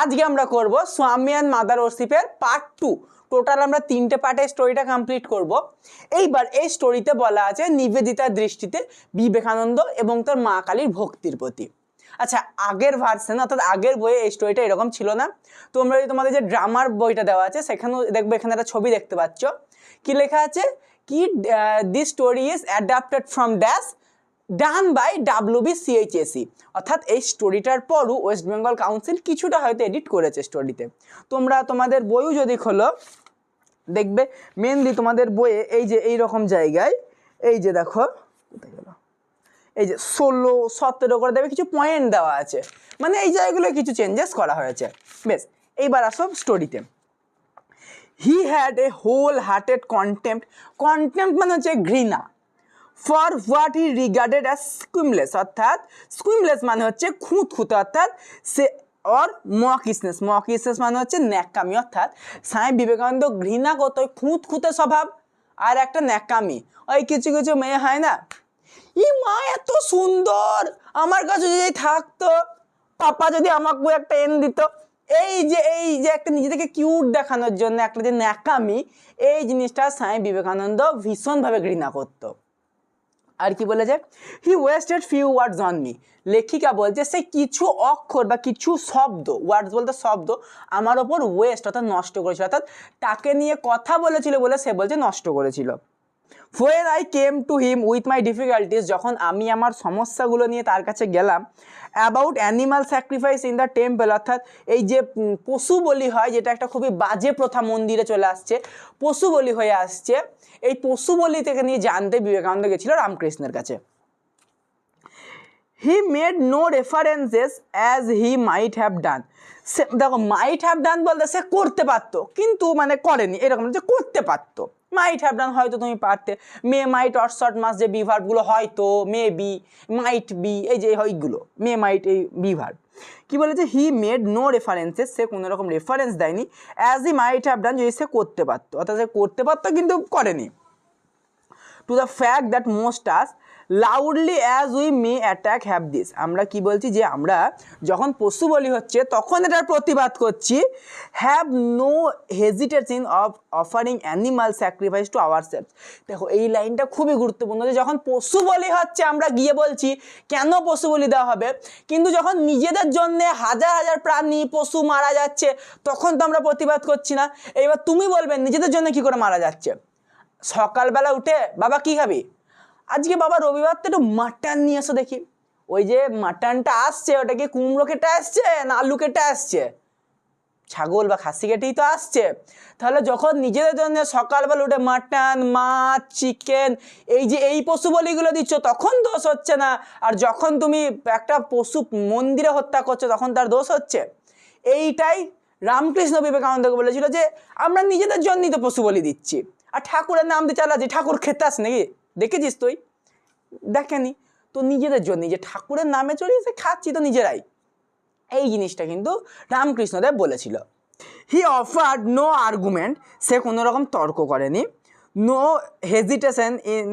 আজকে আমরা করব স্বামী অ্যান্ড মাদার ওরশিপের পার্ট 2। টোটাল আমরা 3টে পার্টে স্টোরিটা কমপ্লিট করব। এইবার এই স্টোরিতে বলা আছে নিবেদিতার দৃষ্টিতে বিবেকানন্দ এবং তার মা কালীর ভক্তির প্রতি। আচ্ছা, আগের ভার্সন অর্থাৎ আগের বইয়ে এই স্টোরিটা এরকম ছিল না। তোমরা যদি তোমাদের যে ড্রামার বইটা দেওয়া আছে সেখানেও দেখবে, এখানে একটা ছবি দেখতে পাচ্ছ, কি লেখা আছে কি this story is adapted from dash done by WBCHSE, অর্থাৎ এই স্টোরিটার পরও ওয়েস্ট বেঙ্গল কাউন্সিল কিছুটা হয়তো এডিট করেছে স্টোরিতে। তোমরা তোমাদের বইও যদি খোলো দেখবে মেনলি তোমাদের বইয়ে এই যে এই রকম জায়গায় এই যে দেখো কোথায় গেল, এই যে 16-17 করে দেবে কিছু পয়েন্ট দেওয়া আছে, মানে এই জায়গাগুলো কিছু চেঞ্জেস করা হয়েছে। বেশ, এইবার আসো স্টোরিতে। He had a whole hearted contempt মানে হচ্ছে ঘৃণা, for what he regarded as squeamless, অর্থাৎ স্কুইমলেস মানে হচ্ছে খুঁতখুঁতে, অর্থাৎ সে অর মকিসনেস মানে হচ্ছে ন্যাকামি, অর্থাৎ স্বামী বিবেকানন্দ ঘৃণা করতো ওই খুঁতখুঁতে স্বভাব আর একটা ন্যাকামি। ওই কিছু কিছু মেয়ে হয় না, ই মা এত সুন্দর, আমার কাছে যদি থাকতো, পাপা যদি আমাকে একটা এন দিত, এই যে একটা নিজেদেরকে কিউট দেখানোর জন্য একটা যে ন্যাকামি, এই জিনিসটা স্বামী বিবেকানন্দ ভীষণভাবে ঘৃণা করতো। আর কি বলেছে, he wasted few words on me, লেখিকা বলছে সে কিছু অক্ষর বা কিছু শব্দ, ওয়ার্ডস বলতে শব্দ, আমার ওপর ওয়েস্ট অর্থাৎ নষ্ট করেছিল, অর্থাৎ তাকে নিয়ে কথা বলেছিল বলে সে বলছে নষ্ট করেছিল। When I came to him with my difficulties, যখন আমি আমার সমস্যাগুলো নিয়ে তার কাছে গেলাম, about animal sacrifice in the temple, অর্থাৎ এই যে পশু বলি হয়, যেটা একটা খুবই বাজে প্রথা মন্দিরে চলে আসছে, পশু বলি হয়ে আসছে, এই পশু বলি থেকে নিয়ে জানতে বিবেকানন্দ গেছিল রামকৃষ্ণের কাছে। He made no references as he might have done, সে দেখো মাইট হ্যাভ ডান বলতে সে করতে পারতো কিন্তু মানে করেনি, এরকম যে করতে পারতো, মাইট হ্যাভ ডান হয়তো তুমি পারতে, মে মাইট অর শর্ট মাস যে বিভার্বগুলো হয়তো, মে বি, মাইট বি, এই যে এইগুলো মে মাইট এই বিভার্ব। কি বলেছে, হি মেড নো রেফারেন্সেস, সে কোনো রকম রেফারেন্স দেয়নি, অ্যাজ হি মাইট হ্যাভ ডান, যদি সে করতে পারতো, অর্থাৎ সে করতে পারতো কিন্তু করেনি। To the fact that most us loudly as we may attack have this, আমরা কি বলছি যে আমরা যখন পশু বলি হচ্ছে তখন এটার প্রতিবাদ করছি, have no hesitation of offering animal sacrifice to our self. দেখো এই লাইনটা খুবই গুরুত্বপূর্ণ, যে যখন পশু বলি হচ্ছে আমরা গিয়ে বলছি কেন পশু বলি দেওয়া হবে, কিন্তু যখন নিজেদের জন্য হাজার হাজার প্রাণী পশু মারা যাচ্ছে তখন তো আমরা প্রতিবাদ করছি না। এবার তুমি বলবে নিজেদের জন্য কি করে মারা যাচ্ছে, সকালবেলা উঠে বাবা কি খাবি, আজকে বাবা রবিবার তো একটু মাটন নিয়ে এসো দেখি, ওই যে মাটনটা আসছে ওটা কি কুমড়ো কেটে আসছে না আলু কেটে আসছে, ছাগল বা খাসি কেটেই তো আসছে। তাহলে যখন নিজেদের জন্য সকালবেলা উঠে মাটন, মাছ, চিকেন, এই যে এই পশু বলিগুলো দিচ্ছ তখন দোষ হচ্ছে না, আর যখন তুমি একটা পশু মন্দিরে হত্যা করছো তখন তার দোষ হচ্ছে। এইটাই রামকৃষ্ণ বিবেকানন্দকে বলেছিল যে আমরা নিজেদের জন্যই তো পশু বলি দিচ্ছি, আর ঠাকুরের নাম দিয়ে চালাচ্ছি, ঠাকুর খেতে আস নাকি, দেখেছিস তুই, দেখেনি তো, নিজেদের জন্য যে ঠাকুরের নামে চড়িয়ে সে খাচ্ছি তো নিজেরাই, এই জিনিসটা কিন্তু রামকৃষ্ণদেব বলেছিল। হি অফার্ড নো আর্গুমেন্ট, সে কোনো রকম তর্ক করেনি, নো হেজিটেশন ইন,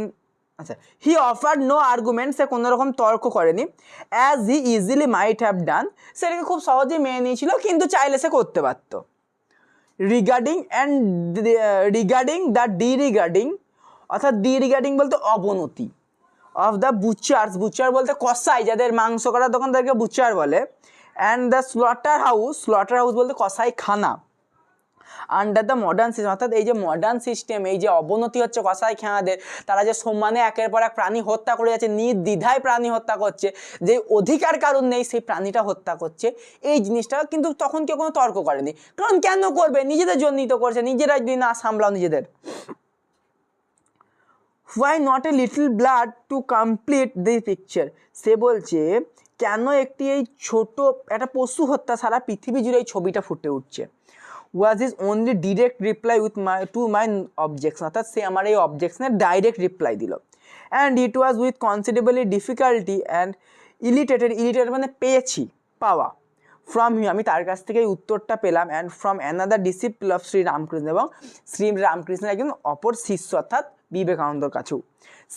আচ্ছা হি অফার্ড নো আর্গুমেন্ট, সে কোনো রকম তর্ক করেনি, as he easily mite have ডান, সেটাকে খুব সহজেই মেনে নিয়েছিল কিন্তু চাইলে সে করতে পারতো। রিগার্ডিং দ্য ডিরিগার্ডিং, অর্থাৎ ডিরিগার্ডিং বলতে অবনতি, অফ দ্য বুচার্স, বুচার বলতে কসাই, যাদের মাংস কাটার দোকান তাদেরকে বুচার বলে, অ্যান্ড দ্য স্লটার হাউস বলতে কসাই খানা, আন্ডার দ্য মডার্ন সিস্টেম, অর্থাৎ এই যে মডার্ন সিস্টেম, এই যে অবনতি হচ্ছে কসাই খানাদের, তারা যে সম্মানে একের পর এক প্রাণী হত্যা করে যাচ্ছে, নির্দ্বিধায় প্রাণী হত্যা করছে, যে অধিকার কারণ নেই সেই প্রাণীটা হত্যা করছে, এই জিনিসটা কিন্তু তখন কেউ কোনো তর্ক করেনি, কারণ কেন করবে, নিজেদের জন্যই তো করছে, নিজেরাই যদি না সামলাও নিজেদের। Why not a little blood to complete the picture, সে বলছে কেন একটি এই ছোট একটা পশু হত্যা সারা পৃথিবী জুড়ে এই ছবিটা ফুটে উঠছে। Was is only direct reply with my objection, অর্থাৎ সে আমার এই অবজেকশনের ডাইরেক্ট রিপ্লাই দিল, and it was with considerably difficulty and irritated মানে পেয়েছি পাওয়া, ফ্রম হিম, আমি তার কাছ থেকে উত্তরটা পেলাম, and from another disciple of Shri Ramakrishna, এবং শ্রী রামকৃষ্ণের একজন অপর শিষ্য অর্থাৎ বিবেকানন্দর কাছেও,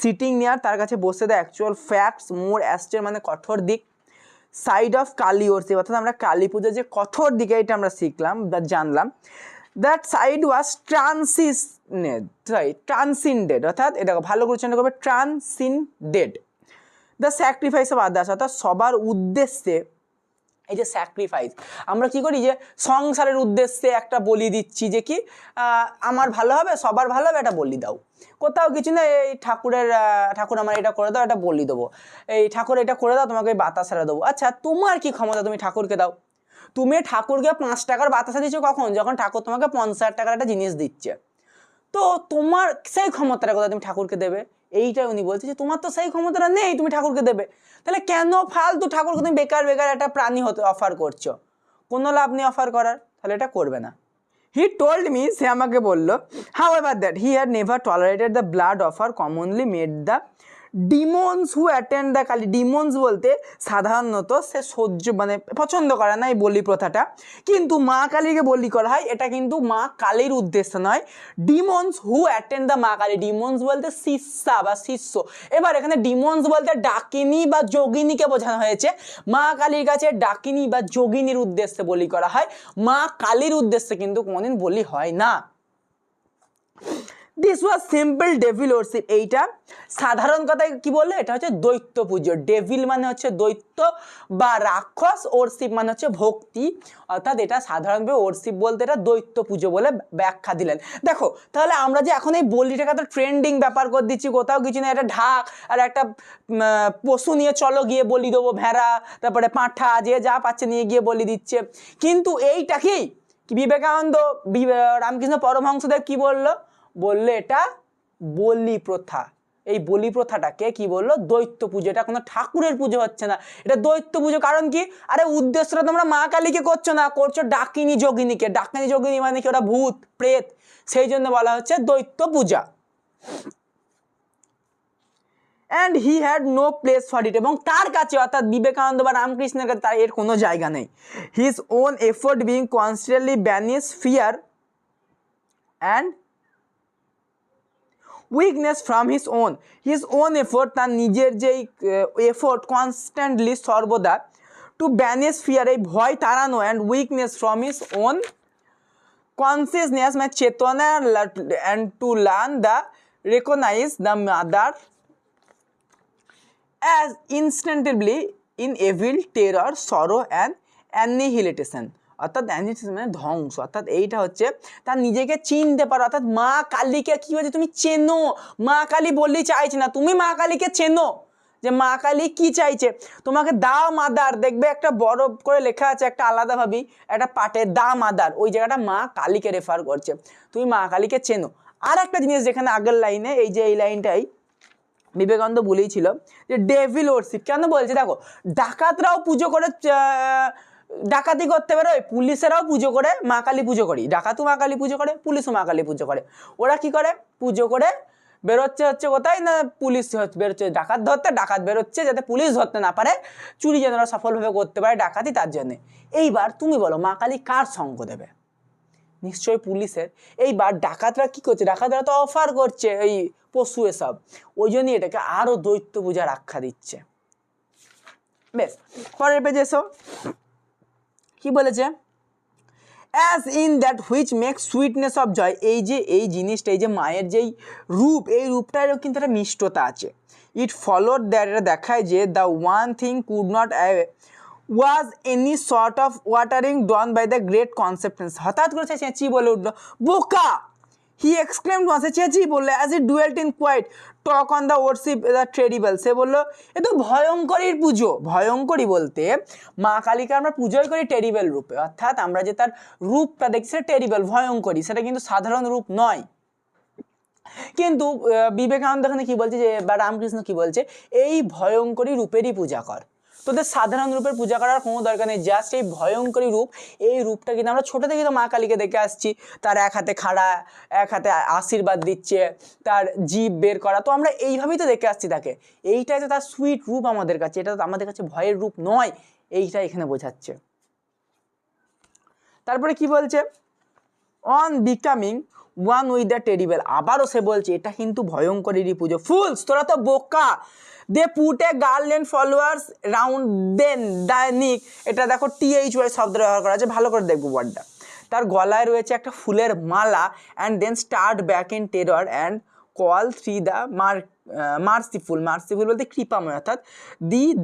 সিটিং নিয়ার, তার কাছে বসে, দ্য অ্যাকচুয়াল ফ্যাক্টস মোর অ্যাস্টের মানে কঠোর দিক, সাইড অফ কালী ওয়ার্শিপ, অর্থাৎ আমরা কালী পুজোর যে কথর দিকে, এটা আমরা শিখলাম বা জানলাম। দ্যাট সাইড ওয়াজ ট্রান্সিন্ডেড, অর্থাৎ এটা ভালো করে উচ্চারণ করবে, ট্রান্সিন্ডেড দ্য স্যাক্রিফাইস অফ আদার্স, অর্থাৎ সবার উদ্দেশ্যে। এই যে স্যাক্রিফাইস, আমরা কি করি যে সংসারের উদ্দেশ্যে একটা বলি দিচ্ছি, যে কি আমার ভালো হবে, সবার ভালো হবে, এটা বলি দাও। কোথাও কিছু না, এই ঠাকুর আমার এটা করে দাও, এটা বলি দেবো, এই ঠাকুর এটা করে দাও, তোমাকে বাতাসারা দেবো। আচ্ছা, তোমার কি ক্ষমতা, তুমি ঠাকুরকে দাও? তুমি ঠাকুরকে 5 টাকার বাতাসা দিচ্ছ কখন? যখন ঠাকুর তোমাকে 50 টাকার একটা জিনিস দিচ্ছে। তো তোমার সেই ক্ষমতাটা কোথায় তুমি ঠাকুরকে দেবে? এইটাই উনি বলছে যে তোমার তো সেই ক্ষমতাটা নেই তুমি ঠাকুরকে দেবে, তাহলে কেন ফালতু ঠাকুরকে তুমি বেকার বেকার একটা প্রাণী হতে অফার করছো? কোনো লাভ নেই অফার করার, তাহলে এটা করবে না। হি টোল্ড মি, সে আমাকে বললো, however that he had never tolerated the blood offer commonly made the demons who attend the Kali. Demons বলতে সাধারণত সে মানে পছন্দ করে না এই বলি প্রথাটা, কিন্তু মা কালীকে বলি করা হয়, এটা কিন্তু মা কালীর উদ্দেশ্যে নয়। ডিমন্স হু অ্যাটেন্ড দ্য মা কালী, ডিমন্স বলতে শিষ্যা বা শিষ্য। এবার এখানে ডিমন্স বলতে ডাকিনী বা যোগিনীকে বোঝানো হয়েছে। মা কালীর কাছে ডাকিনী বা যোগিনীর উদ্দেশ্যে বলি করা হয়, মা কালীর উদ্দেশ্যে কিন্তু কোনোদিন বলি হয় না। This was simple devil worship, এইটা সাধারণ কথায় কি বললে, এটা হচ্ছে দৈত্য পুজো। ডেভিল মানে হচ্ছে দৈত্য বা রাক্ষস, ওয়ার্শিপ মানে হচ্ছে ভক্তি, অর্থাৎ এটা সাধারণভাবে ওয়ার্শিপ বলতে এটা দৈত্য পুজো বলে ব্যাখ্যা দিলেন। দেখো তাহলে আমরা যে এখন এই বলিটাকে তো ট্রেন্ডিং ব্যাপার করে দিচ্ছি, কোথাও কিছু না, একটা ঢাক আর একটা পশু নিয়ে চলো গিয়ে বলি দেবো, ভেড়া, তারপরে পাঁঠা, যে যা পাচ্ছে নিয়ে গিয়ে বলি দিচ্ছে। কিন্তু এইটাকেই বিবেকানন্দ, রামকৃষ্ণ পরমহংসদেব কি বললো? বললে এটা বলি প্রথা। এই বলি প্রথাটাকে কি বললো? দৈত্য পুজো। এটা কোনো ঠাকুরের পুজো হচ্ছে না, এটা দৈত্য পুজো। কারণ কি? আরে উদ্দেশ্যটা তোমরা মা কালীকে করছো না, করছো ডাকিনী যোগিনীকে। ডাকিনী যোগিনী মানে কি? ওরা ভূত প্রেত, সেই জন্য বলা হচ্ছে দৈত্য পূজা। And he had no place for it, এবং তার কাছে অর্থাৎ বিবেকানন্দ বা রামকৃষ্ণের কাছে তার এর কোনো জায়গা নেই। His own effort being constantly banish fear and weakness from his own effort, তার নিজের যেই এফোর্ট কনস্ট্যান্টলি সর্বদা, টু ব্যানিশ ফিয়ার, এই ভয় তাড়ানো, and weakness from his own consciousness, মানে চেতনা, and to learn the recognise the mother as instinctively in evil, terror, sorrow and annihilation, অর্থাৎ অ্যানিহিলেটেশন মানে ধ্বংস। অর্থাৎ এইটা হচ্ছে তার নিজেকে চিনতে পারো, অর্থাৎ মা কালীকে কি হয়েছে তুমি চেনো। মা কালী বললেই চাইছে না, তুমি মা কালীকে চেনো যে মা কালী কি চাইছে তোমাকে। দা মাদার, দেখবে একটা বড় করে লেখা আছে একটা আলাদাভাবেই একটা পাটে, দা মাদার, ওই জায়গাটা মা কালীকে রেফার করছে। তুমি মা কালীকে চেনো। আর একটা জিনিস যেখানে আগের লাইনে, এই যে এই লাইনটাই বিবেকানন্দ বলেইছিল যে ডেভিল ওয়ার্শিপ কেন বলছে। দেখো ডাকাতরাও পুজো করে, ডাকাতি করতে বেরোয়, পুলিশেরাও পুজো করে, মা কালী পুজো করি। ডাকাতও মা কালী পুজো করে, পুলিশও মা কালী পুজো করে। ওরা কি করে? পুজো করে বেরোচ্ছে হচ্ছে কোথায় না, পুলিশ বেরোচ্ছে ডাকাত ধরতে, ডাকাত বেরোচ্ছে যাতে পুলিশ ধরতে না পারে, চুরি যেন ওরা সফলভাবে করতে পারে ডাকাতি, তার জন্যে। এইবার তুমি বলো মা কালী কার সঙ্গ দেবে? নিশ্চয়ই পুলিশের। এইবার ডাকাতরা কি করছে? ডাকাতরা তো অফার করছে এই পশু এসব, ওই জন্যই এটাকে আরো দৈত্য পূজার আখ্যা দিচ্ছে। বেশ, পরের পেজে এসো, কি বলেছে? As in that which make sweetness of joy, এই যে এই জিনিসটা, এই যে মায়ের যেই রূপ, এই রূপটারও কিন্তু একটা মিষ্টতা আছে। ইট ফলোড দ্যাট, এটা দেখায় যে the one thing could not was any sort of watering down by the great conceptions. হঠাৎ করে সে চেঁচিয়ে বলে উঠলো বোকা, হি এক্সক্লেমড, সে চেঁচিয়ে বললো, as it dwelled in quiet talk on the worship the terrible, সে বললো এ তো ভয়ঙ্করীর পুজো। ভয়ঙ্করী বলতে মা কালীকে আমরা পুজোই করি টেরিবল রূপে, অর্থাৎ আমরা যে তার রূপটা দেখছি সেটা টেরিবল, ভয়ঙ্করী, সেটা কিন্তু সাধারণ রূপ নয়। কিন্তু বিবেকানন্দ এখানে কি বলছে যে, বা রামকৃষ্ণ কি বলছে, এই ভয়ঙ্করী রূপেরই পূজা কর, তোদের সাধারণ রূপের পূজা করার কোনো দরকার নেই। জাস্ট এই ভয়ঙ্করী রূপ, এই রূপটা কিন্তু আমরা ছোটো থেকে তো মা কালীকে দেখে আসছি, তার এক হাতে খাড়া, এক হাতে আশীর্বাদ দিচ্ছে, তার জিভ বের করা, তো আমরা এইভাবেই তো দেখে আসছি তাকে। এইটাই তো তার সুইট রূপ আমাদের কাছে, এটা তো আমাদের কাছে ভয়ের রূপ নয়, এইটা এখানে বোঝাচ্ছে। তারপরে কি বলছে? On becoming one with the terrible, আবারও সে বলছে এটা কিন্তু ভয়ঙ্করীরই পুজো। ফুলস, তোরা তো বোকা, they put a girl and followers round then the neck, এটা দেখো THY শব্দ ব্যবহার করা আছে, ভালো করে দেখবো ওয়ার্ডটা। তার গলায় রয়েছে একটা ফুলের মালা, and then start back in terror and call three the merciful, merciful বলতে কৃপাময়, অর্থাৎ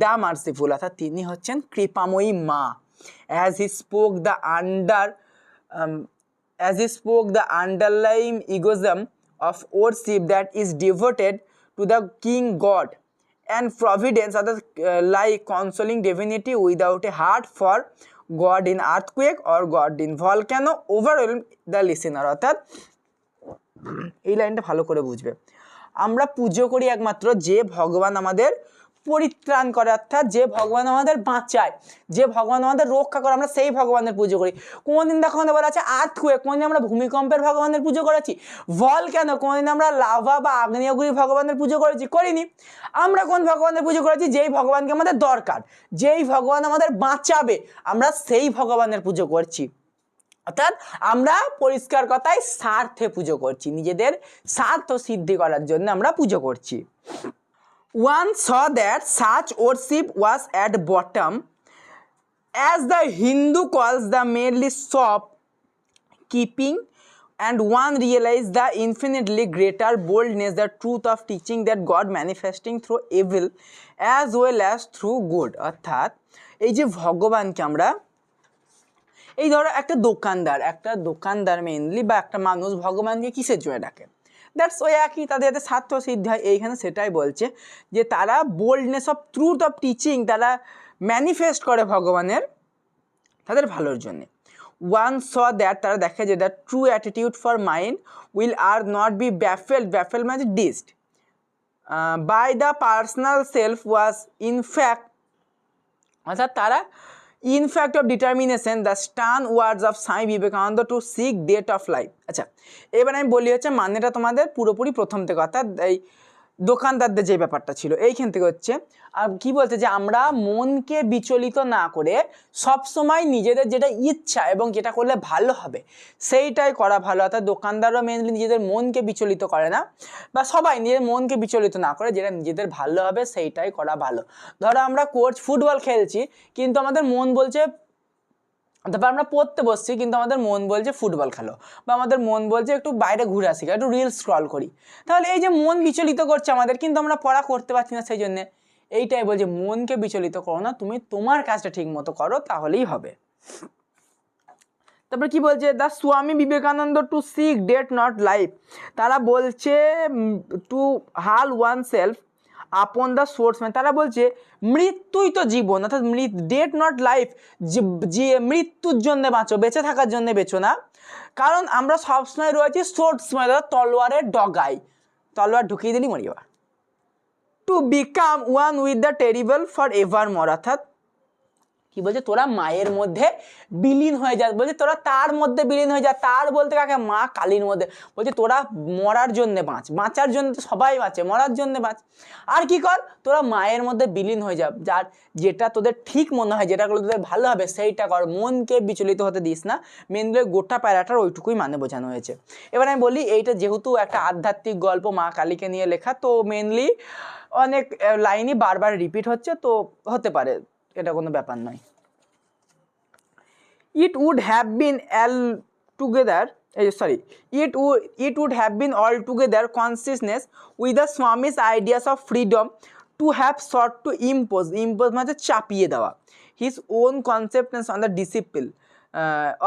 দ্য মার্সিফুল, অর্থাৎ তিনি হচ্ছেন কৃপাময়ী মা। As he spoke the underlying egoism of worship that is devoted to the king god and providence, অর্থাৎ like consoling divinity without a heart for god in earthquake or god in volcano overwhelm the listener, অর্থাৎ এই লাইনটা ভালো করে বুঝবে। আমরা পুজো করি একমাত্র যে ভগবান আমাদের পরিত্রাণ করে, অর্থাৎ যে ভগবান আমাদের বাঁচায়, যে ভগবান আমাদের রক্ষা করে, আমরা সেই ভগবানের পুজো করি। কোনদিন দেখো আমাদের বলা আছে আর্থকুয়েক, কোনদিন আমরা ভূমিকম্পের ভগবানের পুজো করেছি? ভলক্যানো, কোনদিন আমরা লাভা বা আগ্নেয়গিরি ভগবানের পুজো করেছি? করিনি। আমরা কোন ভগবানের পুজো করেছি? যেই ভগবানকে আমাদের দরকার, যেই ভগবান আমাদের বাঁচাবে, আমরা সেই ভগবানের পুজো করছি। অর্থাৎ আমরা পরিষ্কার কথায় স্বার্থে পুজো করছি, নিজেদের স্বার্থ সিদ্ধি করার জন্য আমরা পুজো করছি। One saw that such worship was at bottom, as the Hindu calls the mainly shop keeping, and one realized the infinitely greater boldness, the truth of teaching that God manifesting through evil as well as through good, অর্থাৎ এই যে ভগবানকে আমরা, এই ধরো একটা দোকানদার mainly বা একটা মানুষ ভগবানকে কিসের জন্য ডাকে? দ্যাটস ওই একই, তাদের যাতে স্বার্থ সিদ্ধি হয়। এইখানে সেটাই বলছে যে তারা boldness of truth of teaching, তারা ম্যানিফেস্ট করে ভগবানের তাদের ভালোর জন্যে। ওয়ান স দ্যাট, তারা দেখে যে that true attitude for mind will are not be baffle মানে dissed by the personal self was in fact, অর্থাৎ তারা in fact of determination the stern words of Swami Vivekananda to seek date of life. আচ্ছা, এবার আমি বলি হচ্ছে মানেটা তোমাদের পুরোপুরি প্রথম থেকে, অর্থাৎ এই দোকানদারদের যে ব্যাপারটা ছিল এইখান থেকে হচ্ছে। আর কি বলতে যে আমরা মনকে বিচলিত না করে সবসময় নিজেদের যেটা ইচ্ছা এবং যেটা করলে ভালো হবে সেইটাই করা ভালো। অর্থাৎ দোকানদাররা মেনলি নিজেদের মনকে বিচলিত করে না, বা সবাই নিজের মনকে বিচলিত না করে যেটা নিজেদের ভালো হবে সেইটাই করা ভালো। ধরো আমরা কোচ ফুটবল খেলছি কিন্তু আমাদের মন বলছে, তারপর আমরা পড়তে বসছি কিন্তু আমাদের মন বলছে ফুটবল খেলো, বা আমাদের মন বলছে একটু বাইরে ঘুরে আসি, একটু রিলস স্ক্রল করি, তাহলে এই যে মন বিচলিত করছে আমাদের, কিন্তু আমরা পড়া করতে পারছি না। সেই জন্যে এইটাই বলছে মনকে বিচলিত করো না, তুমি তোমার কাজটা ঠিক মতো করো তাহলেই হবে। তারপরে কি বলছে, the Swami Vivekananda to seek death not life, তারা বলছে to hurl oneself upon the source, মানে তারা বলছে মৃত্যুই তো জীবন, অর্থাৎ ডেট নট লাইফ, যে মৃত্যুর জন্য বাঁচো, বেঁচে থাকার জন্য বেঁচো না, কারণ আমরা সবসময় রয়েছি সোর্স, মানে তলোয়ারের ডগায়, তলোয়ার ঢুকিয়ে দিলি মরিবা। To become one with the terrible for ever more, অর্থাৎ কি বলছে তোরা মায়ের মধ্যে বিলীন হয়ে যা, বলছে তোরা তার মধ্যে বিলীন হয়ে যা। তার বলতে কাকে? মা কালীর মধ্যে। বলছে তোরা মরার জন্য বাঁচ, বাঁচার জন্য তো সবাই বাঁচে, মরার জন্য বাঁচ। আর কি কর, তোরা মায়ের মধ্যে বিলীন হয়ে যা, যার যেটা তোদের ঠিক মনে হয়, যেটা করলে তোদের ভালো হবে সেইটা কর, মনকে বিচলিত হতে দিস না। মেনলি গোটা প্যারাটার ওইটুকুই মানে বোঝানো হয়েছে। এবার আমি বলি, এইটা যেহেতু একটা আধ্যাত্মিক গল্প মা কালীকে নিয়ে লেখা, তো মেনলি অনেক লাইনই বারবার রিপিট হচ্ছে, তো হতে পারে, এটা কোনো ব্যাপার নয়। It would have been altogether consciousness with the Swami's ideas of freedom to have sought to impose মানে চাপিয়ে দেওয়া his own concepts on the disciple,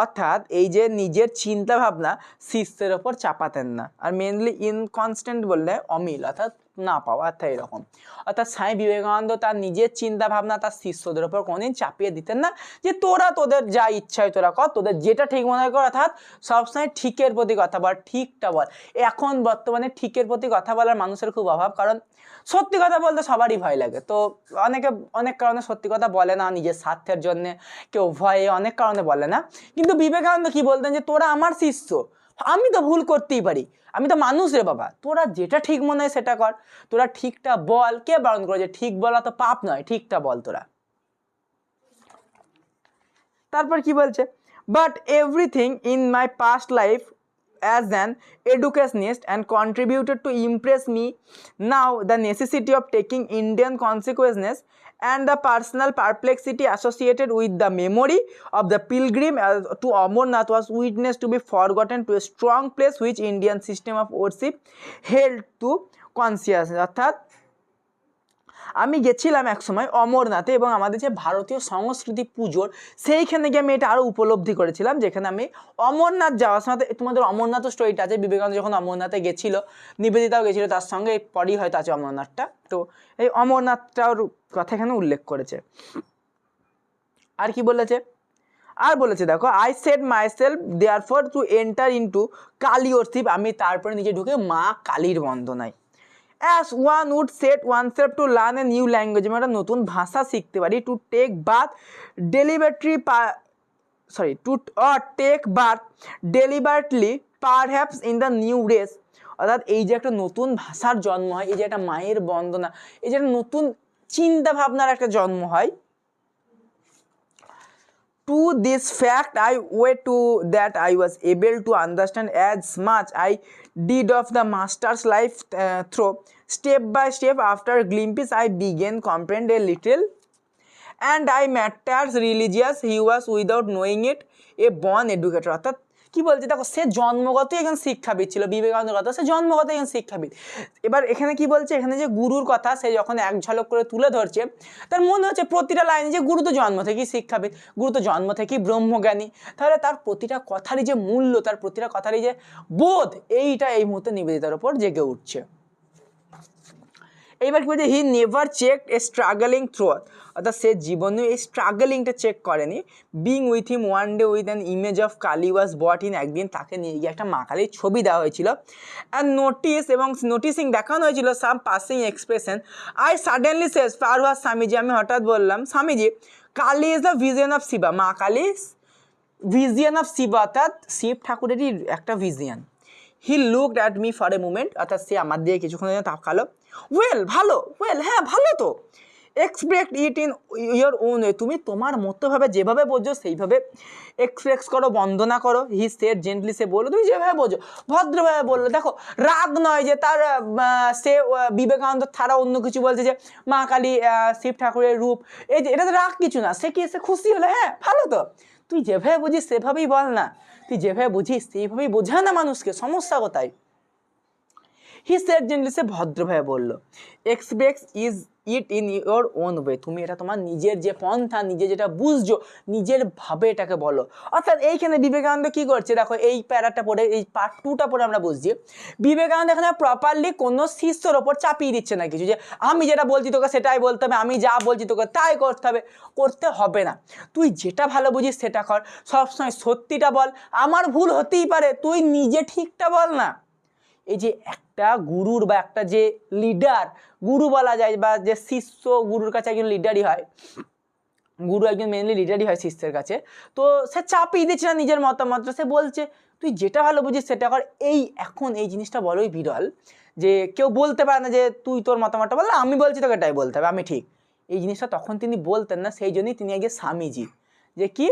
অর্থাৎ এই যে নিজের চিন্তা ভাবনা শিষ্যের ওপর চাপাতেন না। আর মেনলি ইনকনস্ট্যান্ট বললে অমিল, অর্থাৎ না পাওয়া, অর্থাৎ এরকম। অর্থাৎ স্বামী বিবেকানন্দ তার নিজের চিন্তা ভাবনা তার শিষ্যদের ওপর কোনোদিন চাপিয়ে দিতেন না, যে তোরা তোদের যা ইচ্ছা হয় তোরা কর, তোদের যেটা ঠিক মনে হয় কর, অর্থাৎ সবসময় ঠিকের প্রতি কথা বল, ঠিকটা বল। এখন বর্তমানে ঠিকের প্রতি কথা বলার মানুষের খুব অভাব, কারণ সত্যি কথা বলতে সবারই ভয় লাগে। তো অনেক কারণে সত্যি কথা বলে না, নিজের স্বার্থের জন্যে, কেউ ভয়ে, অনেক কারণে বলে না। কিন্তু বিবেকানন্দ কি বলতেন, যে তোরা আমার শিষ্য, আমি তো ভুল করতেই পারি, আমি তো মানুষ রে বাবা, তোরা যেটা ঠিক মনে হয় সেটা কর, তোরা ঠিকটা বল। কে বারণ করেছে? ঠিক বলা তো পাপ নয়, ঠিকটা বল তোরা। তারপর কি বলছে, but everything in my past life as an educationist and contributed to impress me now the necessity of taking Indian consequences and the personal perplexity associated with the memory of the pilgrim to Amarnath was witnessed to be forgotten to a strong place which Indian system of worship held to consciousness. অর্থাৎ আমি গেছিলাম এক সময় অমরনাথে এবং আমাদের যে ভারতীয় সংস্কৃতি পুজোর সেইখানে গিয়ে আমি এটা আরও উপলব্ধি করেছিলাম, যেখানে আমি অমরনাথ যাওয়ার সময়, তোমাদের অমরনাথ স্টোরিটা আছে, বিবেকানন্দ যখন অমরনাথে গেছিলো, নিবেদিতাও গেছিলো তার সঙ্গে, পরই হয়তো আছে অমরনাথটা, তো এই অমরনাথটার কথা এখানে উল্লেখ করেছে। আর কি বলেছে, আর বলেছে দেখো, I said myself therefore to enter into Kali worship, আমি তারপরে নিজে ঢুকে মা কালীর বন্দনায়। As one would set oneself to learn a new language, আমি একটা নতুন ভাষা শিখতে পারি, to take bath deliberately perhaps in the new race, অর্থাৎ এই যে একটা নতুন ভাষার জন্ম হয়, এই যে একটা মায়ের বন্দনা, এই যে একটা নতুন চিন্তা ভাবনার একটা জন্ম হয়, to this fact I owe to that I was able to understand as much I did of the master's life through step by step. After glimpses I began comprehend a little, and I matters religious he was without knowing it a born educator। অর্থাৎ কি বলছে দেখো, সে জন্মগতই একজন শিক্ষাবিদ ছিল, বিবেকানন্দের কথা, সে জন্মগত একজন শিক্ষাবিদ। এবার এখানে কি বলছে, এখানে যে গুরুর কথা সে যখন এক ঝলক করে তুলে ধরছে, তার মনে হচ্ছে প্রতিটা লাইনে যে গুরু তো জন্ম থেকেই শিক্ষাবিদ, গুরু তো জন্ম থেকেই ব্রহ্মজ্ঞানী, তাহলে তার প্রতিটা কথারই যে মূল্য, তার প্রতিটা কথারই যে বোধ, এইটা এই মুহূর্তে নিবেদিতার উপর জেগে উঠছে। এইবার কি বলছে, he never check a struggling through, অর্থাৎ সে জীবনে এই স্ট্রাগলিংটা চেক করেনি। Being with him one day with an image of Kali was brought in, একদিন তাকে নিয়ে গিয়ে একটা মা কালীর ছবি দেওয়া হয়েছিল, অ্যান্ড নোটিসিং দেখানো হয়েছিল some passing expression. I suddenly says ফারওয়াজ স্বামীজি, আমি হঠাৎ বললাম Swamiji, Kali is the vision of Shiva, মা কালী ভিজিয়ন অফ শিবা, অর্থাৎ শিব ঠাকুরেরই একটা ভিজিয়ন। He looked at me for a moment, অর্থাৎ সে আমার দিয়ে কিছুক্ষণ তাকালো। হ্যাঁ ভালো তো। Express it in your own way, তুমি তোমার মতোভাবে যেভাবে বোঝো সেইভাবে এক্সপ্রেস করো, বন্দনা করো। হি সেড জেন্টলি, সে বললো তুমি যেভাবে বোঝো, ভদ্রভাবে বললো। দেখো রাগ নয় যে তার সে বিবেকানন্দ ছাড়া অন্য কিছু বলছে যে মা কালী শিব ঠাকুরের রূপ, এই যে এটাতে রাগ কিছু না, সে কি সে খুশি হলো, হ্যাঁ ভালো তো। তুই যেভাবে বুঝিস সেভাবেই বল না, তুই যেভাবে বুঝিস সেইভাবেই বোঝা না মানুষকে, সমস্যা কোথায়। হি সেড জেন্টলি, সে ভদ্রভাবে বললো। Express is it in your own way, তুমি এটা তোমার নিজের যে পন্থা, নিজে যেটা বুঝছো, নিজের ভাবে এটাকে বলো। অর্থাৎ এইখানে বিবেকানন্দ কি করছে দেখো, এই প্যারাটা পড়ে, এই পার্ট 2টা পড়ে আমরা বুঝছি বিবেকানন্দ এখানে প্রপারলি কোনো শিষ্যর ওপর চাপিয়ে দিচ্ছে না কিছু, যে আমি যেটা বলছি তোকে সেটাই বলতে হবে, আমি যা বলছি তোকে তাই করতে হবে না। তুই যেটা ভালো বুঝিস সেটা কর, সবসময় সত্যিটা বল, আমার ভুল হতেই পারে, তুই নিজে ঠিকটা বল না। এই যে একটা গুরুর বা একটা যে লিডার, গুরু বলা যায়, বা যে শিষ্য গুরুর কাছে একজন লিডারই হয়, গুরু একজন মেনলি লিডারই হয় শিষ্যের কাছে, তো সে চাপিয়ে দিচ্ছে না নিজের মতামতটা, সে বলছে তুই যেটা ভালো বুঝিস সেটা কর। এখন এই জিনিসটা বড়ই বিরল, যে কেউ বলতে পারে না যে তুই তোর মতামতটা বল, আমি বলছি তোকে এটাই বলতে হবে, আমি ঠিক। এই জিনিসটা তখন তিনি বলতেন না, সেই জন্যই তিনি আগে স্বামীজি, যে কি,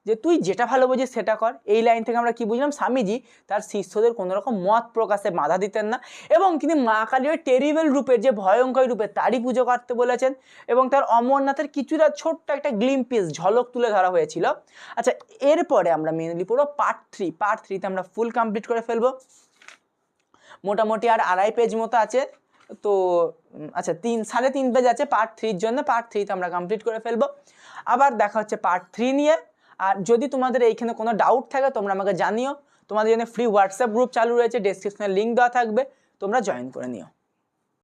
যে তুই যেটা ভালো বুঝিস সেটা কর। এই লাইন থেকে আমরা কি বুঝলাম, স্বামীজি তার শিষ্যদের কোনো রকম মত প্রকাশে বাধা দিতেন না, এবং তিনি মা কালীর টেরিবল রূপের, যে ভয়ঙ্কর রূপের, তারই পুজো করতে বলেছেন, এবং তার অমরনাথের কিছুটা ছোট্ট একটা গ্লিম্পিস, ঝলক তুলে ধরা হয়েছিল। আচ্ছা, এরপরে আমরা মেনলি পুরো পার্ট 3তে আমরা ফুল কমপ্লিট করে ফেলবো, মোটামুটি আর 2.5 পেজ মতো আছে, তো আচ্ছা 3.5 পেজ আছে পার্ট 3-র জন্য, পার্ট 3তে আমরা কমপ্লিট করে ফেলবো। আবার দেখা হচ্ছে পার্ট 3 নিয়ে। আর যদি তোমাদের এইখানে কোনো ডাউট থাকে তোমরা আমাকে জানিও, তোমাদের জন্য ফ্রি হোয়াটসঅ্যাপ গ্রুপ চালু রয়েছে, ডেসক্রিপশনে লিঙ্ক দেওয়া থাকবে, তোমরা জয়েন করে নিও।